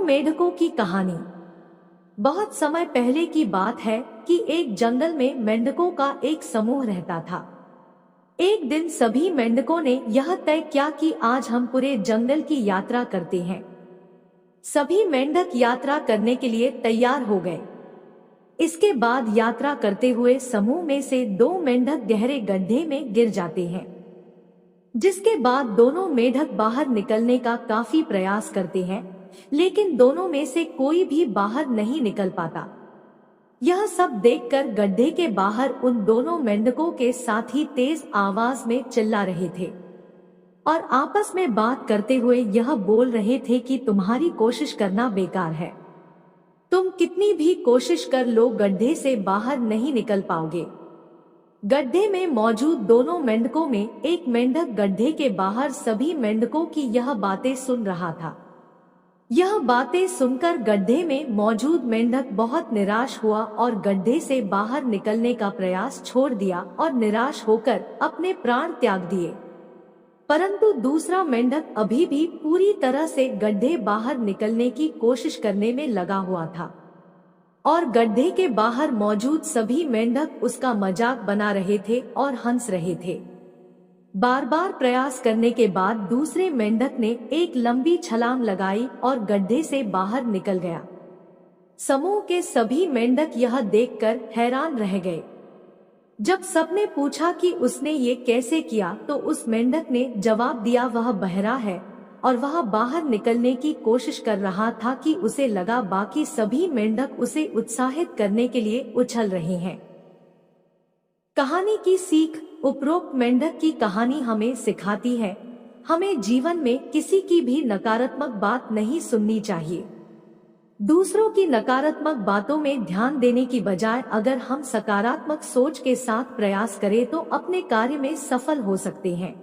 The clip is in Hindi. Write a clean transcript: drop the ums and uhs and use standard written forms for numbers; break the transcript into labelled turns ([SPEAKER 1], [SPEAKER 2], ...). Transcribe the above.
[SPEAKER 1] मेंढकों की कहानी। बहुत समय पहले की बात है कि एक जंगल में मेंढकों का एक समूह रहता था। एक दिन सभी मेंढकों ने यह तय किया कि आज हम पूरे जंगल की यात्रा करते हैं। सभी मेंढक यात्रा करने के लिए तैयार हो गए। इसके बाद यात्रा करते हुए समूह में से दो मेंढक गहरे गड्ढे में गिर जाते हैं, जिसके बाद दोनों मेंढक बाहर निकलने का काफी प्रयास करते हैं, लेकिन दोनों में से कोई भी बाहर नहीं निकल पाता। यह सब देखकर गड्ढे के बाहर उन दोनों मेंढकों के साथी तेज आवाज में चिल्ला रहे थे और आपस में बात करते हुए यह बोल रहे थे कि तुम्हारी कोशिश करना बेकार है। तुम कितनी भी कोशिश कर लो, गड्ढे से बाहर नहीं निकल पाओगे। गड्ढे में मौजूद दोनों मेंढकों में एक मेंढक गड्ढे के बाहर सभी मेंढकों की यह बातें सुन रहा था। यह बातें सुनकर गड्ढे में मौजूद मेंढक बहुत निराश हुआ और गड्ढे से बाहर निकलने का प्रयास छोड़ दिया और निराश होकर अपने प्राण त्याग दिए। परंतु दूसरा मेंढक अभी भी पूरी तरह से गड्ढे बाहर निकलने की कोशिश करने में लगा हुआ था और गड्ढे के बाहर मौजूद सभी मेंढक उसका मजाक बना रहे थे और हंस रहे थे। बार बार प्रयास करने के बाद दूसरे मेंढक ने एक लंबी छलांग लगाई और गड्ढे से बाहर निकल गया। समूह के सभी मेंढक यह देखकर हैरान रह गए। जब सबने पूछा कि उसने ये कैसे किया, तो उस मेंढक ने जवाब दिया, वह बहरा है और वह बाहर निकलने की कोशिश कर रहा था कि उसे लगा बाकी सभी मेंढक उसे उत्साहित करने के लिए उछल रहे हैं। कहानी की सीख। उपरोक्त मेंढक की कहानी हमें सिखाती है, हमें जीवन में किसी की भी नकारात्मक बात नहीं सुननी चाहिए। दूसरों की नकारात्मक बातों में ध्यान देने की बजाय अगर हम सकारात्मक सोच के साथ प्रयास करें तो अपने कार्य में सफल हो सकते हैं।